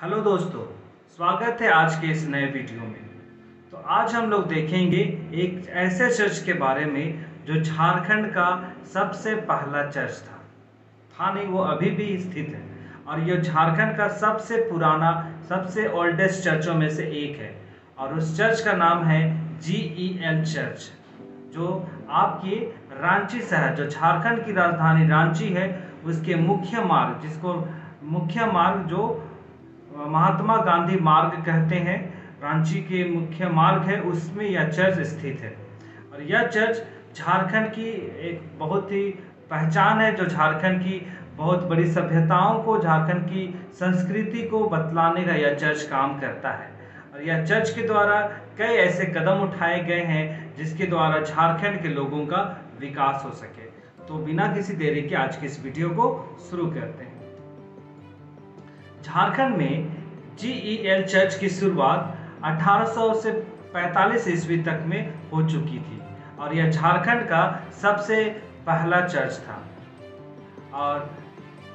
Hello दोस्तों, स्वागत है आज के इस नए वीडियो में। तो आज हम लोग देखेंगे एक ऐसे चर्च के बारे में जो झारखंड का सबसे पहला चर्च था नहीं, वो अभी भी स्थित है और यह झारखंड का सबसे पुराना, सबसे ओल्डेस्ट चर्चों में से एक है। और उस चर्च का नाम है GEL चर्च, जो आपके रांची शहर, जो झारखंड की राजधानी रांची है, उसके मुख्य मार्ग, जिसको मुख्य मार्ग जो महात्मा गांधी मार्ग कहते हैं, रांची के मुख्य मार्ग है, उसमें यह चर्च स्थित है। और यह चर्च झारखंड की एक बहुत ही पहचान है, जो झारखंड की बहुत बड़ी सभ्यताओं को, झारखंड की संस्कृति को बतलाने का यह चर्च काम करता है। और यह चर्च के द्वारा कई ऐसे कदम उठाए गए हैं जिसके द्वारा झारखंड के लोगों का विकास हो सके। तो बिना किसी देरी के आज की इस वीडियो को शुरू करते हैं। झारखंड में GEL चर्च की शुरुआत 1800 से 45 ईस्वी तक में हो चुकी थी और यह झारखंड का सबसे पहला चर्च था। और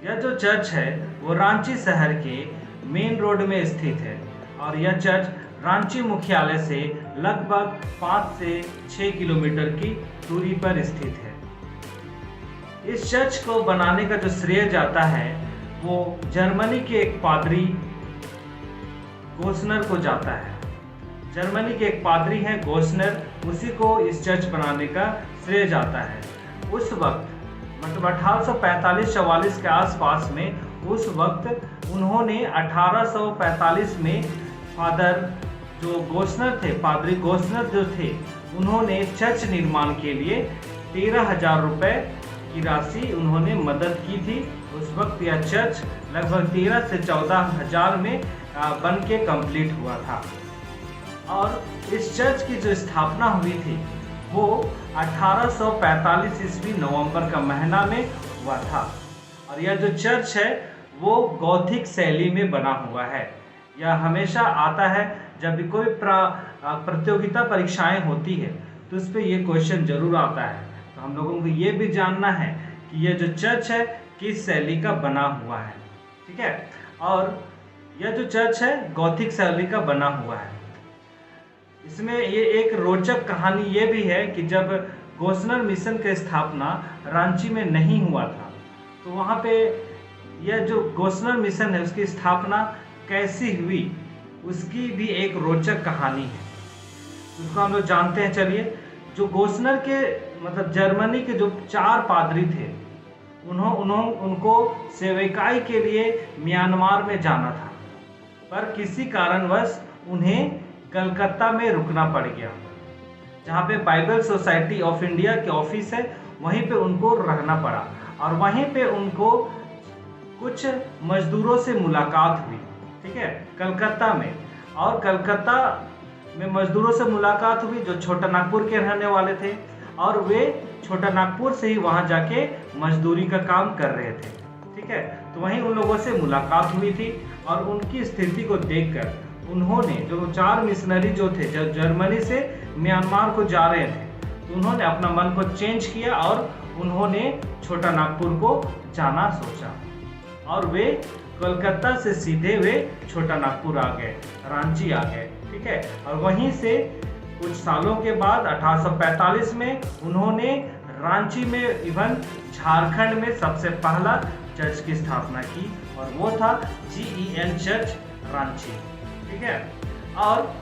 यह जो चर्च है वो रांची शहर के मेन रोड में स्थित है और यह चर्च रांची मुख्यालय से लगभग 5 से 6 किलोमीटर की दूरी पर स्थित है। इस चर्च को बनाने का जो श्रेय जाता है वो जर्मनी के एक पादरी गोस्नर को जाता है। जर्मनी के एक पादरी हैं गोस्नर, उसी को इस चर्च बनाने का श्रेय जाता है। उस वक्त मतलब 1845-44 के आसपास में, उस वक्त उन्होंने 1845 में फादर जो गोस्नर थे, पादरी गोस्नर जो थे, उन्होंने चर्च निर्माण के लिए 13,000 रुपये की राशि उन्होंने मदद की थी। उस वक्त यह चर्च लगभग 13 से 14,000 में बन के कंप्लीट हुआ था। और इस चर्च की जो स्थापना हुई थी वो 1845 ईस्वी नवंबर का महीना में हुआ था। और यह जो चर्च है वो गौथिक शैली में बना हुआ है। यह हमेशा आता है जब भी कोई प्रतियोगिता परीक्षाएं होती है तो उस पर यह क्वेश्चन जरूर आता है। तो हम लोगों को ये भी जानना है कि यह जो चर्च है किस शैली का बना हुआ है, ठीक है। और यह जो चर्च है गौथिक शैली का बना हुआ है। इसमें ये एक रोचक कहानी ये भी है कि जब गोस्नर मिशन की स्थापना रांची में नहीं हुआ था तो वहाँ पे यह जो गोस्नर मिशन है उसकी स्थापना कैसी हुई, उसकी भी एक रोचक कहानी है, उसको हम लोग जानते हैं। चलिए, जो गोस्नर के मतलब जर्मनी के जो 4 पादरी थे, उनको सेवकाई के लिए म्यांमार में जाना था, पर किसी कारणवश उन्हें कलकत्ता में रुकना पड़ गया, जहाँ पे बाइबल सोसाइटी ऑफ इंडिया के ऑफिस है, वहीं पे उनको रहना पड़ा। और वहीं पे उनको कुछ मजदूरों से मुलाकात हुई, ठीक है, कलकत्ता में। और कलकत्ता में मजदूरों से मुलाकात हुई जो छोटा नागपुर के रहने वाले थे, और वे छोटा नागपुर से ही वहाँ जाके मजदूरी का काम कर रहे थे, ठीक है। तो वहीं उन लोगों से मुलाकात हुई थी और उनकी स्थिति को देखकर उन्होंने, जो 4 मिशनरी जो थे, जो जर्मनी से म्यांमार को जा रहे थे, तो उन्होंने अपना मन को चेंज किया और उन्होंने छोटा नागपुर को जाना सोचा और वे कोलकाता से सीधे वे छोटा नागपुर आ गए, रांची आ गए, ठीक है। और वहीं से कुछ सालों के बाद 1845 में उन्होंने रांची में, इवन झारखंड में सबसे पहला चर्च की स्थापना की और वो था GEL चर्च रांची, ठीक है। और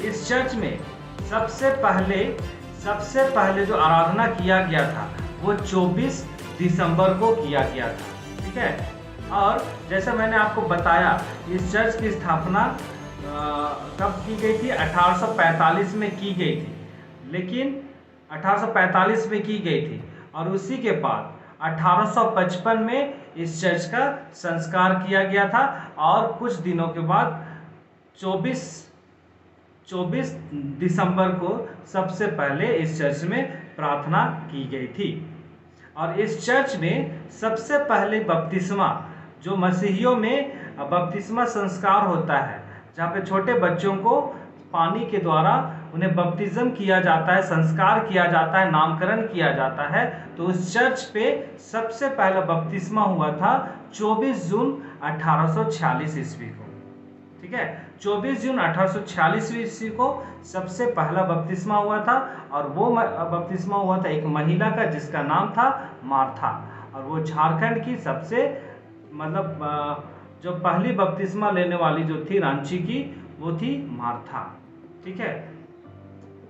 इस चर्च में सबसे पहले जो आराधना किया गया था वो 24 दिसंबर को किया गया था, ठीक है। और जैसा मैंने आपको बताया, इस चर्च की स्थापना कब की गई थी? 1845 में की गई थी, लेकिन 1845 में की गई थी और उसी के बाद 1855 में इस चर्च का संस्कार किया गया था। और कुछ दिनों के बाद 24 दिसंबर को सबसे पहले इस चर्च में प्रार्थना की गई थी। और इस चर्च में सबसे पहले बपतिस्मा, जो मसीहियों में बपतिस्मा संस्कार होता है, जहाँ पे छोटे बच्चों को पानी के द्वारा उन्हें बपतिज्म किया जाता है, संस्कार किया जाता है, नामकरण किया जाता है। तो उस चर्च पे सबसे पहला बपतिस्मा हुआ था 24 जून 1846 ईस्वी को। ठीक है, 24 जून 1846 ईस्वी को सबसे पहला बपतिस्मा हुआ था, और वो बपतिस्मा हुआ था एक महिला का जिसका नाम था मार्था, और वो झारखंड की सबसे जो पहली बपतिस्मा लेने वाली जो थी रांची की, वो थी मार्था। ठीक है,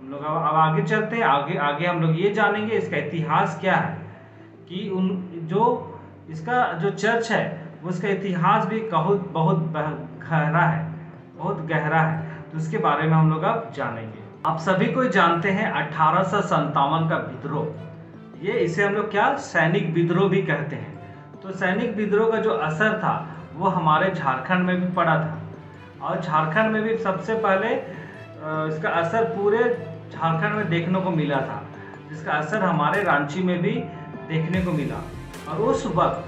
हम लोग अब आगे चलते हैं। आगे हम लोग ये जानेंगे इसका इतिहास क्या है, कि इसका जो चर्च है उसका इतिहास भी बहुत गहरा है। तो उसके बारे में हम लोग अब जानेंगे। आप सभी को जानते हैं 1857 का विद्रोह, इसे हम लोग क्या सैनिक विद्रोह भी कहते हैं। तो सैनिक विद्रोह का जो असर था वो हमारे झारखंड में भी पड़ा था, और झारखंड में भी सबसे पहले इसका असर पूरे झारखंड में देखने को मिला था, जिसका असर हमारे रांची में भी देखने को मिला। और उस वक्त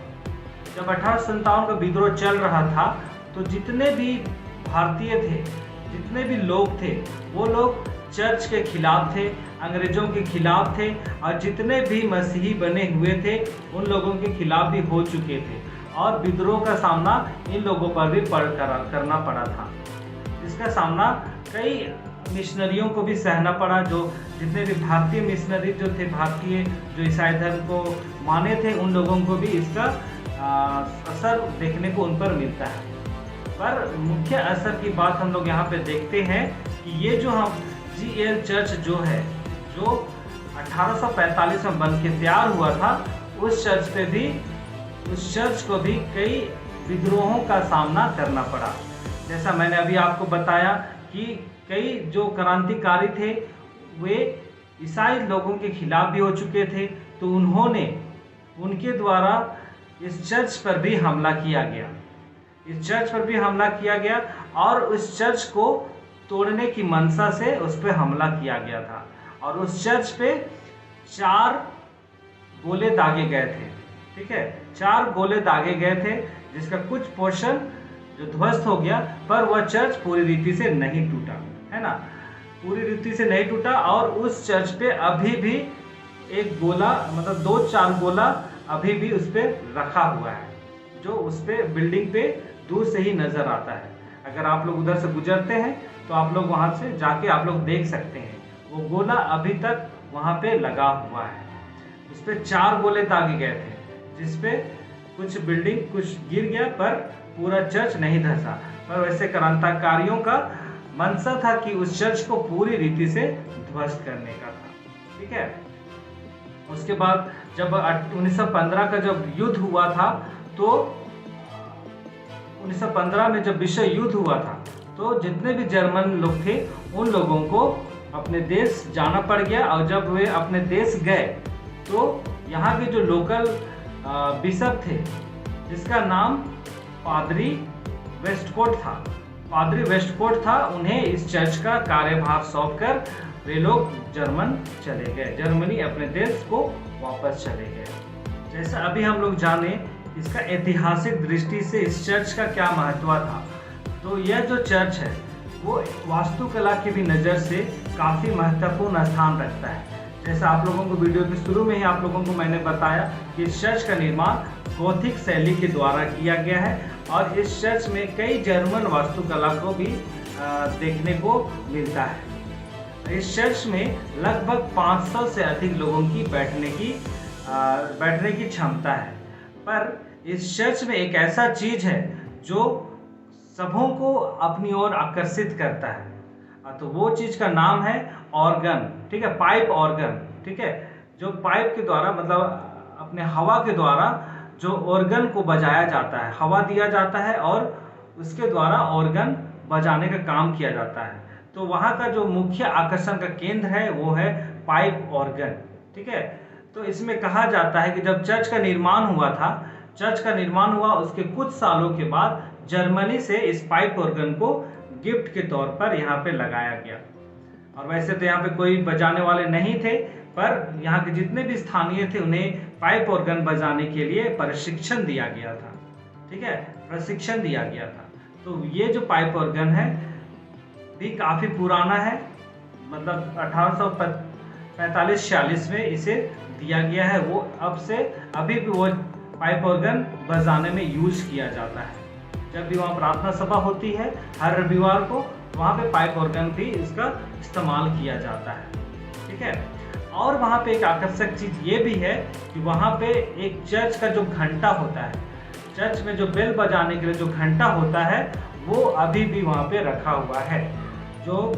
जब 1857 का विद्रोह चल रहा था, तो जितने भी भारतीय थे, जितने भी लोग थे, वो लोग चर्च के खिलाफ थे, अंग्रेजों के खिलाफ थे, और जितने भी मसीही बने हुए थे उन लोगों के खिलाफ भी हो चुके थे, और विद्रोह का सामना इन लोगों पर भी करना पड़ा था। इसका सामना कई मिशनरियों को भी सहना पड़ा, जो जितने भी भारतीय मिशनरी जो थे, भारतीय जो ईसाई धर्म को माने थे, उन लोगों को भी इसका असर देखने को उन पर मिलता है। पर मुख्य असर की बात हम लोग यहाँ पे देखते हैं कि ये जो हम GL चर्च जो 1845 में बन के तैयार हुआ था, उस चर्च को भी कई विद्रोहों का सामना करना पड़ा। जैसा मैंने अभी आपको बताया कि कई जो क्रांतिकारी थे वे ईसाई लोगों के खिलाफ भी हो चुके थे, तो उनके द्वारा इस चर्च पर भी हमला किया गया, और उस चर्च को तोड़ने की मंशा से उस पर हमला किया गया था, और उस चर्च पे 4 गोले दागे गए थे। ठीक है, 4 गोले दागे गए थे, जिसका कुछ पोर्शन जो ध्वस्त हो गया, पर वह चर्च पूरी रीति से नहीं टूटा, है ना, पूरी रीति से नहीं टूटा। और उस चर्च पे अभी भी एक गोला 2-4 गोला अभी भी उस पे रखा हुआ है, जो उस पे बिल्डिंग पे दूर से ही नजर आता है। अगर आप लोग उधर से गुजरते हैं तो आप लोग वहां से जाके आप लोग देख सकते हैं, वो गोला अभी तक वहां पे लगा हुआ है। उस पे 4 गोले दागे गए थे, जिसपे कुछ बिल्डिंग कुछ गिर गया, पर पूरा चर्च नहीं धंसा। पर वैसे क्रांतिकारियों का मंशा था कि उस चर्च को पूरी रीति से ध्वस्त करने का था। ठीक है, उसके बाद जब 1915 का जब युद्ध हुआ था, तो 1915 में जब विश्व युद्ध हुआ था, तो जितने भी जर्मन लोग थे उन लोगों को अपने देश जाना पड़ गया। और जब वे अपने देश गए, तो यहाँ के जो लोकल बिशप थे, जिसका नाम पादरी वेस्टकोट था, उन्हें इस चर्च का कार्यभार सौंपकर वे लोग जर्मनी अपने देश को वापस चले गए। जैसा अभी हम लोग जाने इसका ऐतिहासिक दृष्टि से इस चर्च का क्या महत्व था, तो यह जो चर्च है वो वास्तुकला की भी नज़र से काफ़ी महत्वपूर्ण स्थान रखता है। जैसा आप लोगों को वीडियो के शुरू में ही आप लोगों को मैंने बताया कि इस चर्च का निर्माण गोथिक शैली के द्वारा किया गया है, और इस चर्च में कई जर्मन वास्तुकला को भी देखने को मिलता है। इस चर्च में लगभग 500 से अधिक लोगों की बैठने की क्षमता है। पर इस चर्च में एक ऐसा चीज है जो सबों को अपनी ओर आकर्षित करता है, तो वो चीज का नाम है ऑर्गन। ठीक है, पाइप ऑर्गन। ठीक है, जो पाइप के द्वारा अपने हवा के द्वारा जो ऑर्गन को बजाया जाता है, हवा दिया जाता है और उसके द्वारा ऑर्गन बजाने का काम किया जाता है। तो वहाँ का जो मुख्य आकर्षण का केंद्र है वो है पाइप ऑर्गन। ठीक है, तो इसमें कहा जाता है कि जब चर्च का निर्माण हुआ उसके कुछ सालों के बाद जर्मनी से इस पाइप ऑर्गन को गिफ्ट के तौर पर यहाँ पे लगाया गया। और वैसे तो यहाँ पे कोई बजाने वाले नहीं थे, पर यहाँ के जितने भी स्थानीय थे उन्हें पाइप ऑर्गन बजाने के लिए प्रशिक्षण दिया गया था। ठीक है, प्रशिक्षण दिया गया था। तो ये जो पाइप ऑर्गन है भी काफ़ी पुराना है, मतलब 1845-46 में इसे दिया गया है। वो अब से अभी भी वो पाइप ऑर्गन बजाने में यूज किया जाता है। जब भी वहाँ प्रार्थना सभा होती है हर रविवार को, वहाँ पे पाइप ऑर्गन भी इसका इस्तेमाल किया जाता है। ठीक है। और वहाँ पे एक आकर्षक चीज़ ये भी है कि वहाँ पे एक चर्च का जो घंटा होता है, चर्च में जो बेल बजाने के लिए जो घंटा होता है, वो अभी भी वहाँ पे रखा हुआ है। जो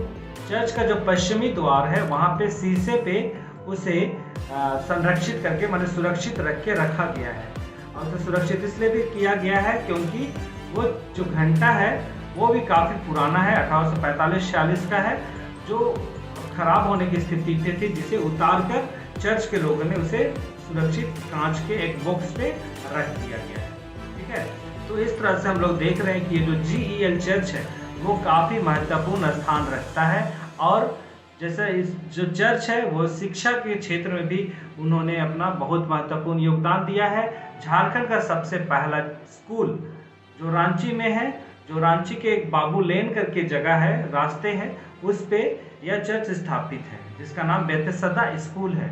चर्च का जो पश्चिमी द्वार है वहाँ पे शीशे पे उसे संरक्षित करके, मतलब सुरक्षित रख के रखा गया है। और उसे सुरक्षित इसलिए भी किया गया है क्योंकि वो जो घंटा है वो भी काफ़ी पुराना है, 1845-46 का है, जो खराब होने की स्थिति पे थी, जिसे उतार कर चर्च के लोगों ने उसे सुरक्षित कांच के एक बॉक्स पे रख दिया गया है। ठीक है। तो इस तरह से हम लोग देख रहे हैं कि ये जो GEL चर्च है वो काफ़ी महत्वपूर्ण स्थान रखता है। और जैसे इस जो चर्च है वो शिक्षा के क्षेत्र में भी उन्होंने अपना बहुत महत्वपूर्ण योगदान दिया है। झारखंड का सबसे पहला स्कूल जो रांची में है, जो रांची के एक बाबू लेन करके जगह है, रास्ते हैं, उस पे यह चर्च स्थापित है जिसका नाम बेथेसदा स्कूल है।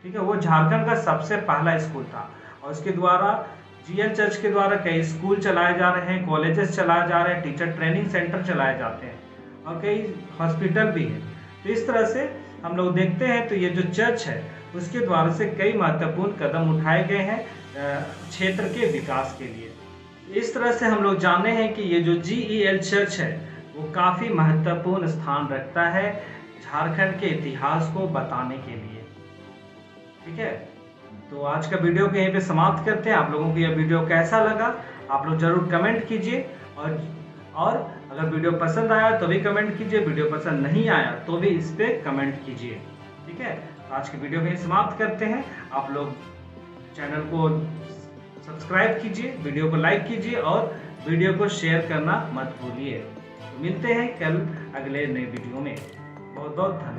ठीक है। वो झारखंड का सबसे पहला स्कूल था और उसके द्वारा GEL चर्च के द्वारा कई स्कूल चलाए जा रहे हैं, कॉलेजेस चलाए जा रहे हैं, टीचर ट्रेनिंग सेंटर चलाए जाते हैं और कई हॉस्पिटल भी हैं। तो इस तरह से हम लोग देखते हैं तो ये जो चर्च है उसके द्वारा से कई महत्वपूर्ण कदम उठाए गए हैं क्षेत्र के विकास के लिए। इस तरह से हम लोग जाने हैं कि ये जो GEL चर्च है वो काफ़ी महत्वपूर्ण स्थान रखता है झारखंड के इतिहास को बताने के लिए। ठीक है। तो आज का वीडियो को यहीं पे समाप्त करते हैं। आप लोगों को यह वीडियो कैसा लगा आप लोग ज़रूर कमेंट कीजिए, और अगर वीडियो पसंद आया तो भी कमेंट कीजिए, वीडियो पसंद नहीं आया तो भी इस पर कमेंट कीजिए। ठीक है। तो आज की वीडियो को यहीं समाप्त करते हैं। आप लोग चैनल को सब्सक्राइब कीजिए, वीडियो को लाइक कीजिए और वीडियो को शेयर करना मत भूलिए। मिलते हैं कल अगले नए वीडियो में। बहुत बहुत धन्यवाद।